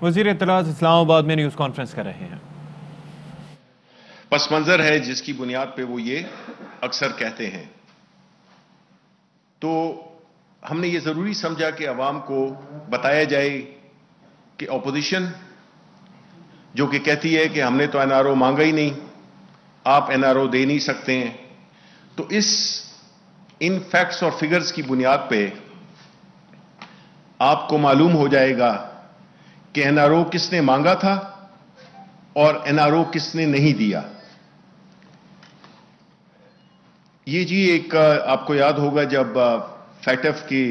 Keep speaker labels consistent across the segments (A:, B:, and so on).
A: وزیر اطلاعات اسلام آباد میں نیوز کانفرنس کر رہے ہیں۔
B: پس منظر ہے جس کی بنیاد پہ وہ یہ اکثر کہتے ہیں، تو ہم نے یہ ضروری سمجھا کہ عوام کو بتایا جائے کہ اپوزیشن جو کہ کہتی ہے کہ ہم نے تو این آر او مانگا ہی نہیں، آپ این آر او دے نہیں سکتے ہیں، تو ان فیکٹس اور فگرز کی بنیاد پہ آپ کو معلوم ہو جائے گا کہ این آر او کس نے مانگا تھا اور این آر او کس نے نہیں دیا۔ یہ جی ایک آپ کو یاد ہوگا جب فیٹف کی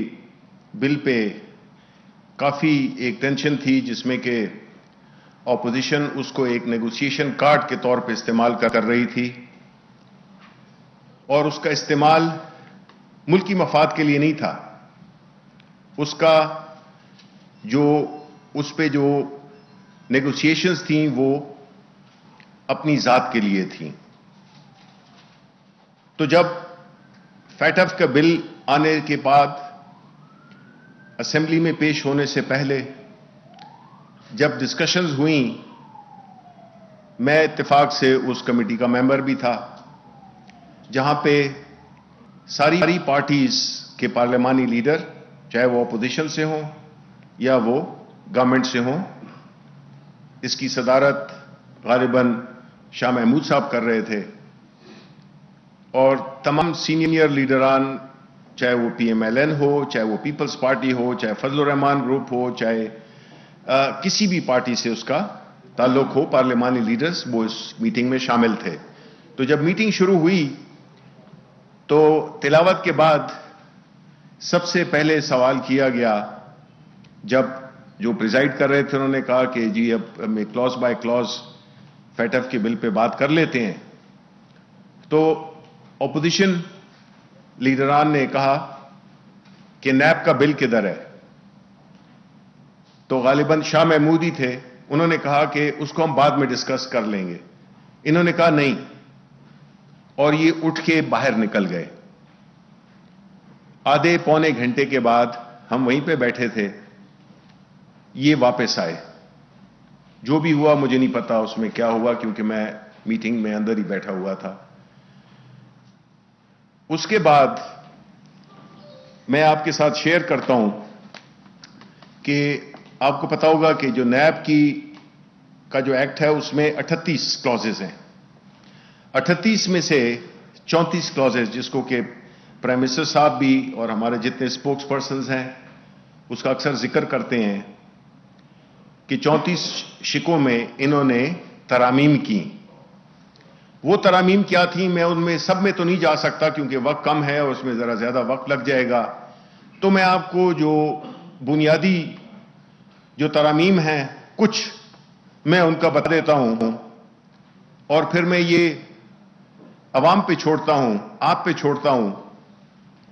B: بل پہ کافی ایک ٹینشن تھی، جس میں کہ اپوزیشن اس کو ایک نیگوسیشن کارڈ کے طور پہ استعمال کر رہی تھی، اور اس کا استعمال ملکی مفاد کے لیے نہیں تھا، اس کا اس پہ جو نیگوسیشنز تھیں وہ اپنی ذات کے لیے تھیں۔ تو جب فیٹف کا بل آنے کے بعد اسمبلی میں پیش ہونے سے پہلے جب ڈسکشنز ہوئیں، میں اتفاق سے اس کمیٹی کا ممبر بھی تھا، جہاں پہ ساری پارٹیز کے پارلیمانی لیڈر، چاہے وہ اپوزیشن سے ہوں یا وہ گورنمنٹ سے ہوں، اس کی صدارت غالباً شاہ محمود صاحب کر رہے تھے، اور تمام سینئر لیڈران، چاہے وہ پی ایم ایل این ہو، چاہے وہ پیپلز پارٹی ہو، چاہے فضل الرحمان گروپ ہو، چاہے کسی بھی پارٹی سے اس کا تعلق ہو، پارلیمانی لیڈرز وہ اس میٹنگ میں شامل تھے۔ تو جب میٹنگ شروع ہوئی تو تلاوت کے بعد سب سے پہلے سوال کیا گیا، جب جو پریزائڈ کر رہے تھے انہوں نے کہا کہ جی اب ہمیں کلوز بائی کلوز فیٹف کے بل پہ بات کر لیتے ہیں، تو اپوزیشن لیڈران نے کہا کہ نیب کا بل کدھر ہے؟ تو غالباً شاہ محمود ہی تھے، انہوں نے کہا کہ اس کو ہم بعد میں ڈسکس کر لیں گے۔ انہوں نے کہا نہیں، اور یہ اٹھ کے باہر نکل گئے۔ آدھے پونے گھنٹے کے بعد ہم وہیں پہ بیٹھے تھے، یہ واپس آئے۔ جو بھی ہوا مجھے نہیں پتا اس میں کیا ہوا، کیونکہ میں میٹنگ میں اندر ہی بیٹھا ہوا تھا۔ اس کے بعد میں آپ کے ساتھ شیئر کرتا ہوں کہ آپ کو پتا ہوگا کہ جو نیب کا جو ایکٹ ہے اس میں 38 کلوزز ہیں، 38 میں سے 34 کلوزز، جس کو کہ پرائم منسٹر صاحب بھی اور ہمارے جتنے اسپوکس پرسنز ہیں اس کا اکثر ذکر کرتے ہیں کہ 34 شکوں میں انہوں نے ترامیم کی۔ وہ ترامیم کیا تھیں میں ان میں سب میں تو نہیں جا سکتا کیونکہ وقت کم ہے اور اس میں ذرا زیادہ وقت لگ جائے گا، تو میں آپ کو جو بنیادی جو ترامیم ہیں کچھ میں ان کا بتا دیتا ہوں، اور پھر میں یہ عوام پہ چھوڑتا ہوں، آپ پہ چھوڑتا ہوں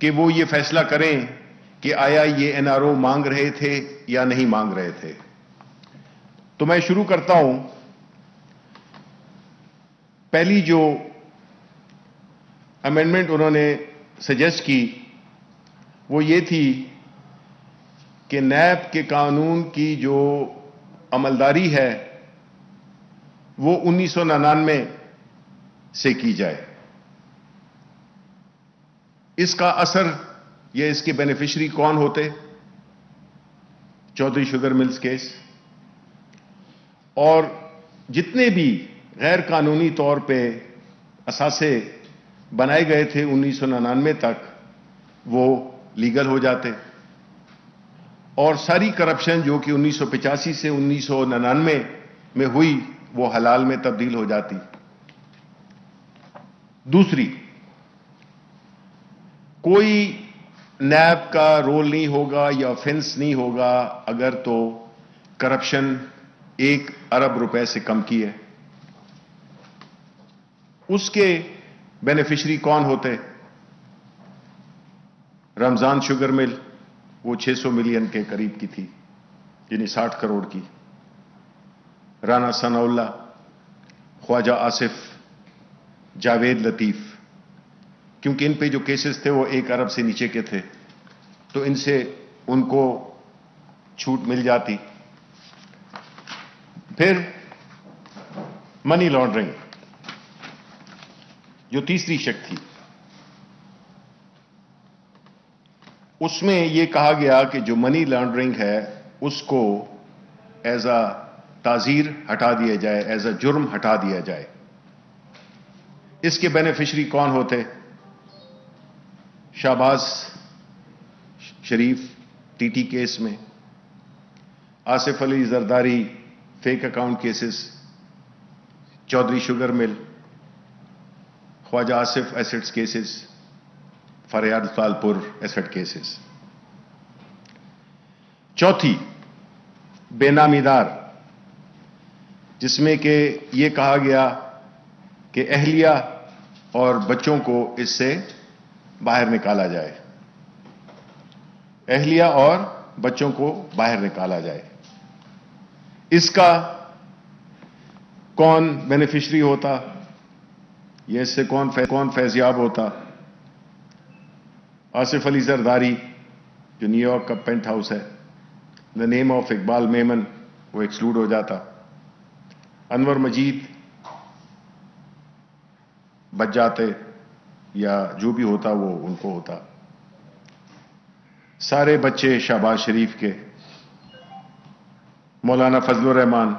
B: کہ وہ یہ فیصلہ کریں کہ آیا یہ این آر او مانگ رہے تھے یا نہیں مانگ رہے تھے۔ تو میں شروع کرتا ہوں۔ پہلی جو امینڈمنٹ انہوں نے سجیسٹ کی وہ یہ تھی کہ نیب کے قانون کی جو عملداری ہے وہ 1999 سے کی جائے۔ اس کا اثر یا اس کے بینیفیشری کون ہوتے؟ چودھری شوگر ملز کیس، اور جتنے بھی غیر قانونی طور پہ اثاثے بنائے گئے تھے 1999 تک وہ لیگل ہو جاتے، اور ساری کرپشن جو کہ 1985 سے 1999 میں ہوئی وہ حلال میں تبدیل ہو جاتی۔ دوسری، کوئی نیب کا رول نہیں ہوگا یا آفینس نہیں ہوگا اگر تو کرپشن 1 ارب روپے سے کم کی ہے۔ اس کے بینیفیشری کون ہوتے؟ رمضان شوگر مل، وہ 600 ملین کے قریب کی تھی، یعنی 60 کروڑ کی۔ رانا ثناء اللہ، خواجہ آصف، جاوید لطیف، کیونکہ ان پہ جو کیسز تھے وہ 1 ارب سے نیچے کے تھے تو ان سے ان کو چھوٹ مل جاتی۔ پھر منی لانڈرنگ جو تیسری شک تھی، اس میں یہ کہا گیا کہ جو منی لانڈرنگ ہے اس کو ایز اے تعزیر ہٹا دیا جائے، ایز اے جرم ہٹا دیا جائے۔ اس کے بینیفیشری کون ہوتے؟ Shehbaz Sharif T T case میں، Asif Ali Zardari fake account cases, Chaudhry sugar mill, Khawaja Asif assets cases, فریاد تالپور ایسٹ کیسز۔ چوتھی بے نامی دار، جس میں کہ یہ کہا گیا کہ اہلیہ اور بچوں کو اس سے باہر نکالا جائے، اہلیہ اور بچوں کو باہر نکالا جائے۔ اس کا کون بینیفیشری ہوتا؟ یہ اس سے کون فیضیاب ہوتا؟ آصف علی زرداری جو نیو یارک کا پینٹ ہاؤس ہے، دا نیم آف اقبال میمن، وہ ایکسکلوڈ ہو جاتا۔ انور مجید بچ جاتے، یا جو بھی ہوتا وہ ان کو ہوتا۔ سارے بچے شہباز شریف کے، مولانا فضل الرحمان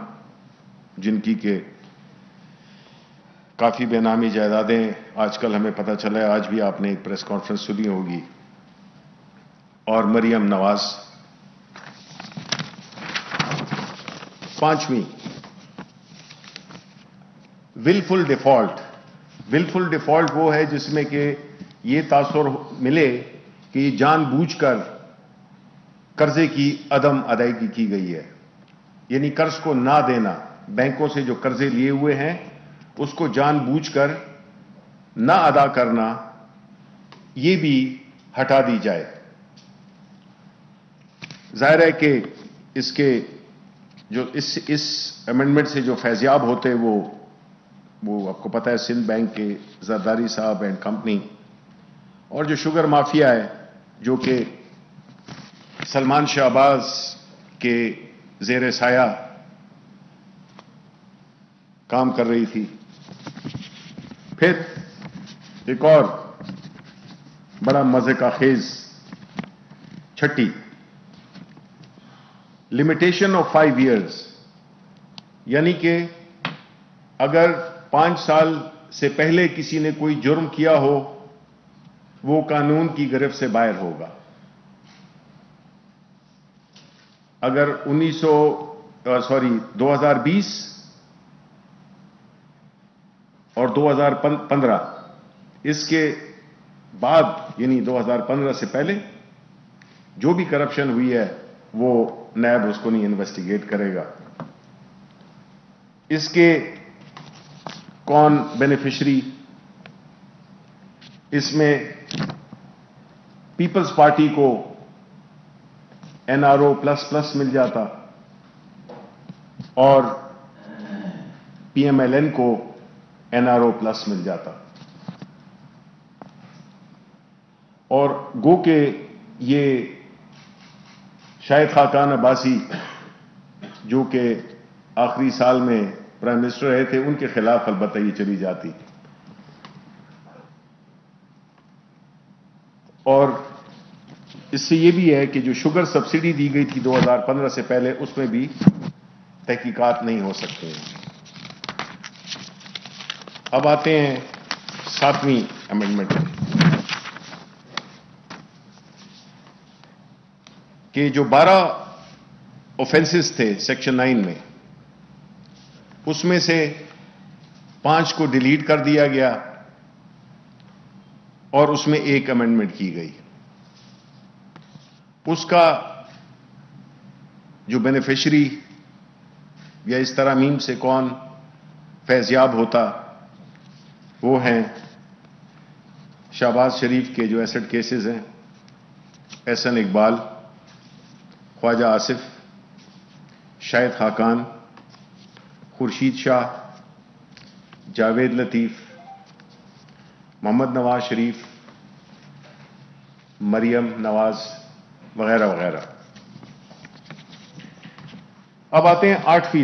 B: جن کی کہ کافی بے نامی جائیدادیں آج کل ہمیں پتہ چلا ہے، آج بھی آپ نے ایک پریس کانفرنس سنی ہوگی، اور مریم نواز۔ پانچویں ولفل ڈیفالٹ۔ ولفل ڈیفالٹ وہ ہے جس میں کہ یہ تاثر ملے کہ یہ جان بوجھ کر قرضے کی عدم ادائیگی کی گئی ہے، یعنی قرض کو نہ دینا، بینکوں سے جو قرضے لیے ہوئے ہیں اس کو جان بوجھ کر نہ ادا کرنا، یہ بھی ہٹا دی جائے۔ ظاہر ہے کہ اس کے جو اس امینڈمنٹ سے جو فیضیاب ہوتے وہ آپ کو پتہ ہے سندھ بینک کے زرداری صاحب اینڈ کمپنی، اور جو شوگر مافیا ہے جو کہ سلمان شہباز کے زیر سایہ کام کر رہی تھی۔ پھر ایک اور بڑا مزے کا خیز چھٹی، لمیٹیشن آف 5 ایئرز، یعنی کہ اگر 5 سال سے پہلے کسی نے کوئی جرم کیا ہو وہ قانون کی گرفت سے باہر ہوگا۔ اگر 2020 اور 2015 اس کے بعد، یعنی 2015 سے پہلے جو بھی کرپشن ہوئی ہے وہ نیب اس کو نہیں انویسٹیگیٹ کرے گا۔ اس کے کون بینیفیشری؟ اس میں پیپلز پارٹی کو NRO++ مل جاتا، اور PMLN کو NRO+ مل جاتا، اور گو کہ یہ شاہد خاقان عباسی جو کہ آخری سال میں پرائم منسٹر رہے تھے، ان کے خلاف البتہ یہ چلی جاتی۔ اور اس سے یہ بھی ہے کہ جو شوگر سبسڈی دی گئی تھی 2015 سے پہلے، اس میں بھی تحقیقات نہیں ہو سکتے ہیں۔ اب آتے ہیں 7ویں امینڈمنٹ کہ جو 12 اوفینسز تھے سیکشن 9 میں، اس میں سے 5 کو ڈیلیٹ کر دیا گیا اور اس میں ایک امینڈمنٹ کی گئی۔ اس کا جو بینیفیشری یا اس ترامیم سے کون فیضیاب ہوتا وہ ہیں شہباز شریف کے جو ایسٹ کیسز ہیں، احسن اقبال، خواجہ آصف، شاہد خاقان، خورشید شاہ، جاوید لطیف، محمد نواز شریف، مریم نواز وغیرہ وغیرہ۔ اب آتے ہیں 8ویں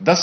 B: 10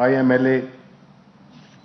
B: IMLA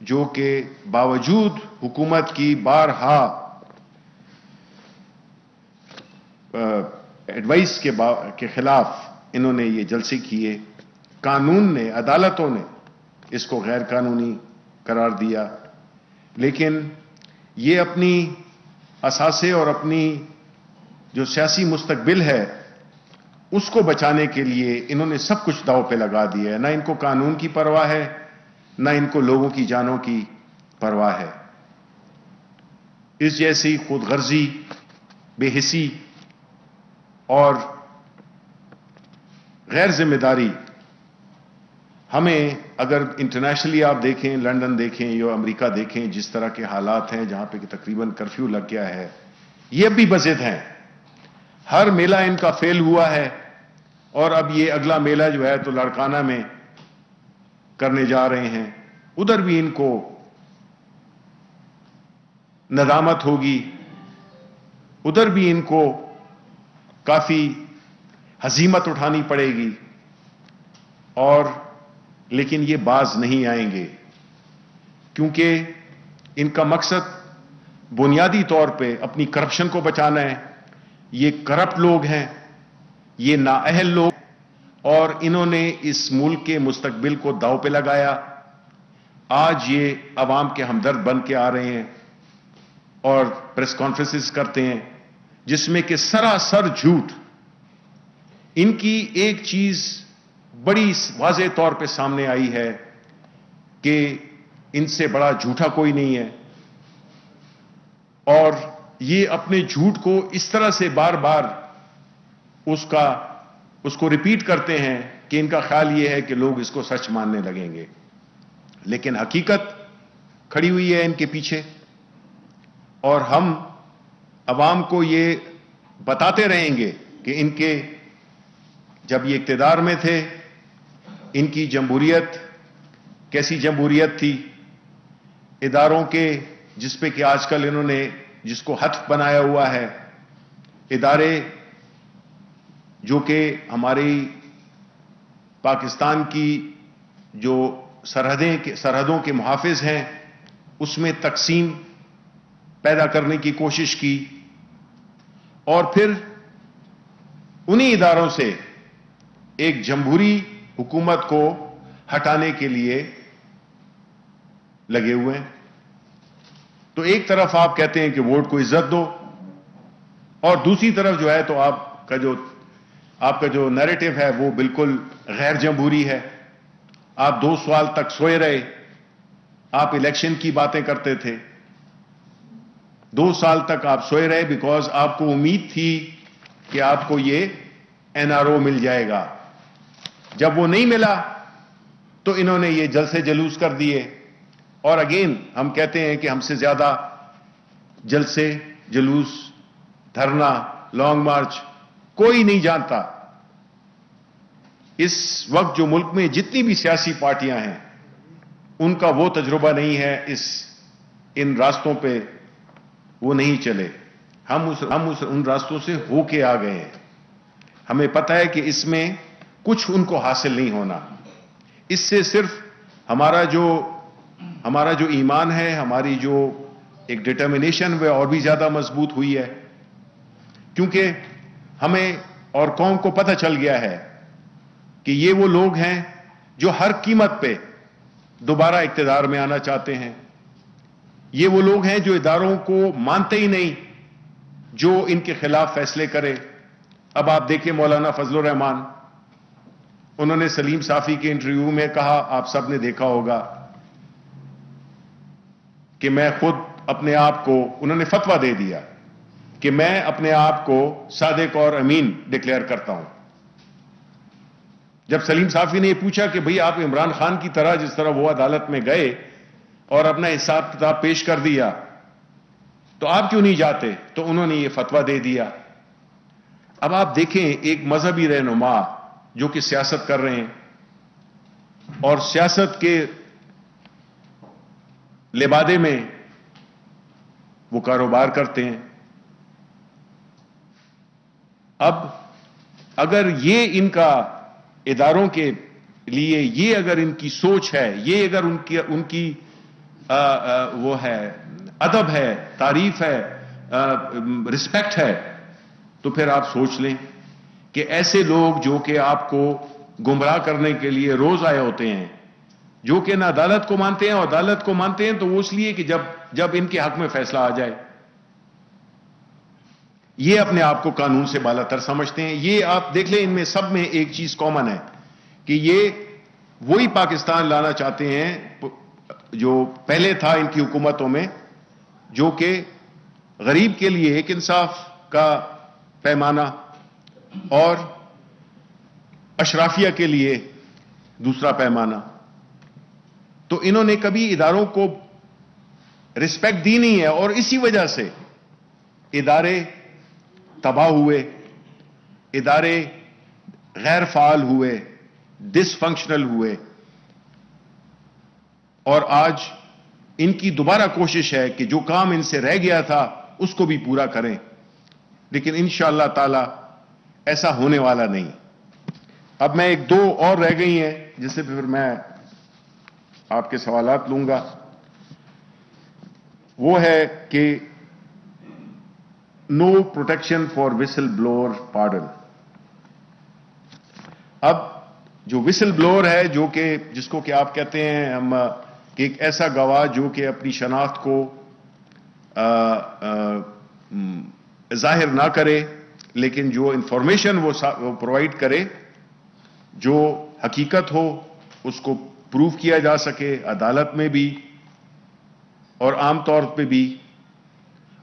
B: جو کہ باوجود حکومت کی بارہا ایڈوائس کے خلاف انہوں نے یہ جلسے کیے. قانون نے، عدالتوں نے اس کو غیر قانونی قرار دیا، لیکن یہ اپنی اثاثے اور اپنی جو سیاسی مستقبل ہے اس کو بچانے کے لیے انہوں نے سب کچھ داؤ پہ لگا دیا ہے. نہ ان کو قانون کی پرواہ ہے، نہ ان کو لوگوں کی جانوں کی پرواہ ہے. اس جیسی خود غرضی، بے حسی اور غیر ذمہ داری ہمیں، اگر انٹرنیشنلی آپ دیکھیں، لندن دیکھیں یا امریکہ دیکھیں، جس طرح کے حالات ہیں جہاں پہ تقریباً کرفیو لگ گیا ہے، یہ بھی بضد ہیں. ہر میلہ ان کا فیل ہوا ہے، اور اب یہ اگلا میلہ جو ہے تو لاڑکانہ میں کرنے جا رہے ہیں. ادھر بھی ان کو ندامت ہوگی، ادھر بھی ان کو کافی ہزیمت اٹھانی پڑے گی، اور لیکن یہ باز نہیں آئیں گے، کیونکہ ان کا مقصد بنیادی طور پہ اپنی کرپشن کو بچانا ہے. یہ کرپٹ لوگ ہیں، یہ نااہل لوگ، اور انہوں نے اس ملک کے مستقبل کو داؤ پہ لگایا. آج یہ عوام کے ہمدرد بن کے آ رہے ہیں اور پریس کانفرنسز کرتے ہیں جس میں کہ سراسر جھوٹ. ان کی ایک چیز بڑی واضح طور پہ سامنے آئی ہے کہ ان سے بڑا جھوٹا کوئی نہیں ہے، اور یہ اپنے جھوٹ کو اس طرح سے بار بار اس کو ریپیٹ کرتے ہیں کہ ان کا خیال یہ ہے کہ لوگ اس کو سچ ماننے لگیں گے. لیکن حقیقت کھڑی ہوئی ہے ان کے پیچھے، اور ہم عوام کو یہ بتاتے رہیں گے کہ ان کے جب یہ اقتدار میں تھے ان کی جمہوریت کیسی جمہوریت تھی. اداروں کے جس پہ کہ آج کل انہوں نے جس کو ہدف بنایا ہوا ہے، ادارے جو کہ ہماری پاکستان کی جو سرحدوں کے محافظ ہیں، اس میں تقسیم پیدا کرنے کی کوشش کی، اور پھر انہی اداروں سے ایک جمہوری حکومت کو ہٹانے کے لیے لگے ہوئے ہیں. تو ایک طرف آپ کہتے ہیں کہ ووٹ کو عزت دو، اور دوسری طرف جو ہے تو آپ کا جو نیریٹو ہے وہ بالکل غیر جمہوری ہے. آپ 2 سال تک سوئے رہے، آپ الیکشن کی باتیں کرتے تھے. 2 سال تک آپ سوئے رہے بیکاز آپ کو امید تھی کہ آپ کو یہ NRO مل جائے گا. جب وہ نہیں ملا تو انہوں نے یہ جلسے جلوس کر دیے. اور اگین ہم کہتے ہیں کہ ہم سے زیادہ جلسے جلوس، دھرنا، لانگ مارچ کوئی نہیں جانتا. اس وقت جو ملک میں جتنی بھی سیاسی پارٹیاں ہیں ان کا وہ تجربہ نہیں ہے، ان راستوں پہ وہ نہیں چلے. ہم ان راستوں سے ہو کے آ گئے ہیں. ہمیں پتہ ہے کہ اس میں کچھ ان کو حاصل نہیں ہونا. اس سے صرف ہمارا جو ایمان ہے، ہماری جو ایک ڈٹرمنیشن وہ اور بھی زیادہ مضبوط ہوئی ہے، کیونکہ ہمیں اور قوم کو پتہ چل گیا ہے کہ یہ وہ لوگ ہیں جو ہر قیمت پہ دوبارہ اقتدار میں آنا چاہتے ہیں. یہ وہ لوگ ہیں جو اداروں کو مانتے ہی نہیں جو ان کے خلاف فیصلے کرے. اب آپ دیکھیں مولانا فضل الرحمان، انہوں نے سلیم صافی کے انٹرویو میں کہا، آپ سب نے دیکھا ہوگا کہ میں خود اپنے آپ کو، انہوں نے فتویٰ دے دیا کہ میں اپنے آپ کو صادق اور امین ڈکلیئر کرتا ہوں. جب سلیم صافی نے یہ پوچھا کہ بھئی آپ عمران خان کی طرح جس طرح وہ عدالت میں گئے اور اپنا حساب کتاب پیش کر دیا تو آپ کیوں نہیں جاتے، تو انہوں نے یہ فتویٰ دے دیا. اب آپ دیکھیں ایک مذہبی رہنما جو کہ سیاست کر رہے ہیں اور سیاست کے لبادے میں وہ کاروبار کرتے ہیں. اب اگر یہ ان کا اداروں کے لیے یہ اگر ان کی سوچ ہے، یہ اگر ان کی وہ ہے, ادب ہے, تعریف ہے, رسپیکٹ ہے, تو پھر آپ سوچ لیں کہ ایسے لوگ جو کہ آپ کو گمراہ کرنے کے لیے روز آئے ہوتے ہیں, جو کہ نہ عدالت کو مانتے ہیں, اور عدالت کو مانتے ہیں تو وہ اس لیے کہ جب ان کے حق میں فیصلہ آ جائے, یہ اپنے آپ کو قانون سے بالا تر سمجھتے ہیں. یہ آپ دیکھ لیں, ان میں سب میں ایک چیز کامن ہے کہ یہ وہی پاکستان لانا چاہتے ہیں جو پہلے تھا ان کی حکومتوں میں, جو کہ غریب کے لیے ایک انصاف کا پیمانہ اور اشرافیہ کے لیے دوسرا پیمانہ. تو انہوں نے کبھی اداروں کو رسپیکٹ دی نہیں ہے, اور اسی وجہ سے ادارے تباہ ہوئے, ادارے غیر فعال ہوئے, ڈس فنکشنل ہوئے, اور آج ان کی دوبارہ کوشش ہے کہ جو کام ان سے رہ گیا تھا اس کو بھی پورا کریں, لیکن انشاءاللہ تعالی ایسا ہونے والا نہیں. اب میں ایک دو اور رہ گئی ہیں جس سے پھر میں آپ کے سوالات لوں گا. وہ ہے کہ نو پروٹیکشن فار وسل بلور پارڈن. اب جو وسل بلور ہے, جو کہ جس کو کہ آپ کہتے ہیں ہم کہ ایک ایسا گواہ جو کہ اپنی شناخت کو ظاہر نہ کرے, لیکن جو انفارمیشن وہ پرووائڈ کرے, جو حقیقت ہو اس کو پروف کیا جا سکے عدالت میں بھی اور عام طور پہ بھی.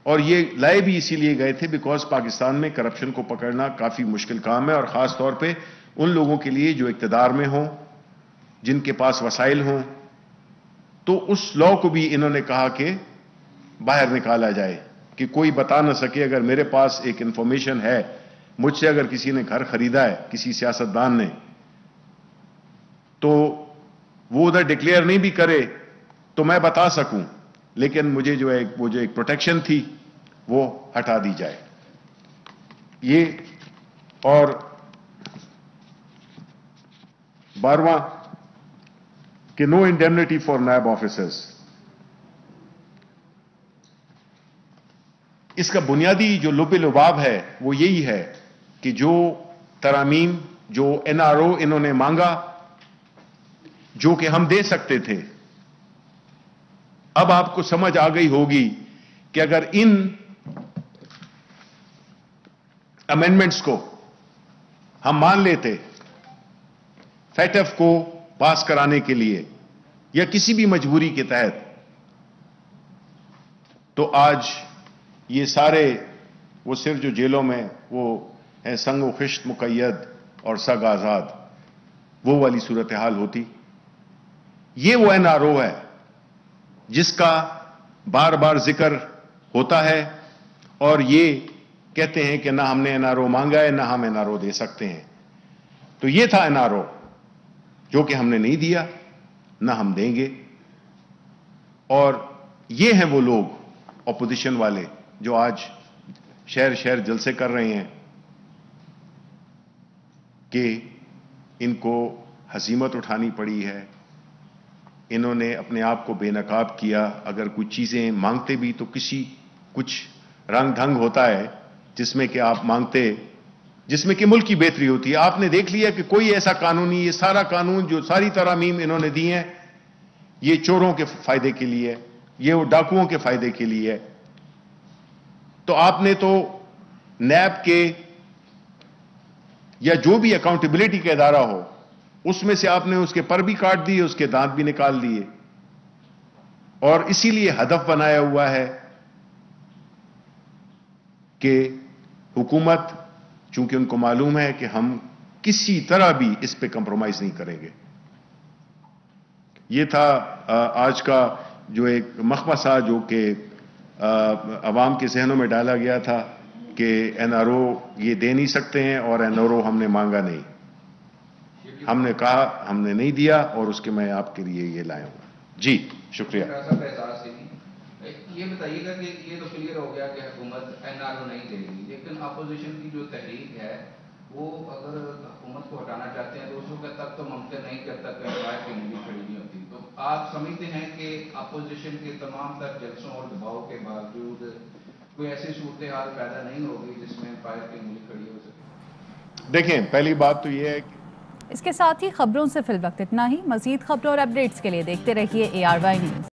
B: اور یہ لائے بھی اسی لیے گئے تھے بیکاز پاکستان میں کرپشن کو پکڑنا کافی مشکل کام ہے, اور خاص طور پہ ان لوگوں کے لیے جو اقتدار میں ہوں, جن کے پاس وسائل ہوں. تو اس لا کو بھی انہوں نے کہا کہ باہر نکالا جائے کہ کوئی بتا نہ سکے. اگر میرے پاس ایک انفارمیشن ہے, مجھ سے اگر کسی نے گھر خریدا ہے, کسی سیاستدان نے, تو وہ ادھر ڈکلیئر نہیں بھی کرے تو میں بتا سکوں, لیکن مجھے جو ایک پروٹیکشن تھی وہ ہٹا دی جائے. یہ اور 12واں کہ نو انڈیمنٹی فار نیب آفیسرز. اس کا بنیادی جو لب لباب ہے وہ یہی ہے کہ جو ترامیم, جو NRO انہوں نے مانگا, جو کہ ہم دے سکتے تھے, اب آپ کو سمجھ آ گئی ہوگی کہ اگر ان امینڈمنٹس کو ہم مان لیتے فیٹف کو پاس کرانے کے لیے یا کسی بھی مجبوری کے تحت, تو آج یہ سارے وہ صرف جو جیلوں میں وہ ہیں سنگ و خشت مقید اور سگ آزاد, وہ والی صورتحال ہوتی. یہ وہ NRO ہے جس کا بار بار ذکر ہوتا ہے, اور یہ کہتے ہیں کہ نہ ہم نے NRO مانگا ہے, نہ ہم NRO دے سکتے ہیں. تو یہ تھا NRO جو کہ ہم نے نہیں دیا, نہ ہم دیں گے. اور یہ ہیں وہ لوگ اپوزیشن والے جو آج شہر شہر جلسے کر رہے ہیں کہ ان کو ہزیمت اٹھانی پڑی ہے, انہوں نے اپنے آپ کو بے نقاب کیا. اگر کچھ چیزیں مانگتے بھی تو کچھ رنگ ڈھنگ ہوتا ہے جس میں کہ آپ مانگتے, جس میں کہ ملک کی بہتری ہوتی ہے. آپ نے دیکھ لیا کہ کوئی ایسا قانون نہیں, یہ سارا قانون جو ساری ترامیم انہوں نے دی ہیں یہ چوروں کے فائدے کے لیے, یہ وہ ڈاکوؤں کے فائدے کے لیے. تو آپ نے تو نیب کے یا جو بھی اکاؤنٹیبلٹی کا ادارہ ہو اس میں سے آپ نے اس کے پر بھی کاٹ دیے, اس کے دانت بھی نکال دیے, اور اسی لیے ہدف بنایا ہوا ہے کہ حکومت, چونکہ ان کو معلوم ہے کہ ہم کسی طرح بھی اس پہ کمپرومائز نہیں کریں گے. یہ تھا آج کا جو ایک مخمصہ جو کہ عوام کے ذہنوں میں ڈالا گیا تھا کہ NRO یہ دے نہیں سکتے ہیں, اور NRO ہم نے مانگا نہیں. ہم نے کہا ہم نے نہیں دیا, اور اس کے میں آپ کے لیے یہ لایا ہوں. جی شکریہ.
C: یہ بتائیے گا کہ یہ تو کلیئر ہو گیا کہ حکومت NRO نہیں دے گی, لیکن اپوزیشن کی جو تحریک ہے وہ اگر حکومت کو ہٹانا چاہتے ہیں تو اس وقت تک تو ممکن نہیں جب تک امپائر کی انگلی کھڑی نہیں ہوتی. تو آپ سمجھتے ہیں کہ اپوزیشن کے تمام تر جلسوں اور دباؤ کے باوجود کوئی ایسی صورتحال پیدا نہیں ہوگی جس میں امپائر کی انگلی کھڑی ہو سکے؟
B: دیکھیں، پہلی بات تو یہ ہے کہ
D: اس کے ساتھ ہی خبروں سے فی الوقت اتنا ہی. مزید خبروں اور اپڈیٹس کے لیے دیکھتے رہیے ARY نیوز.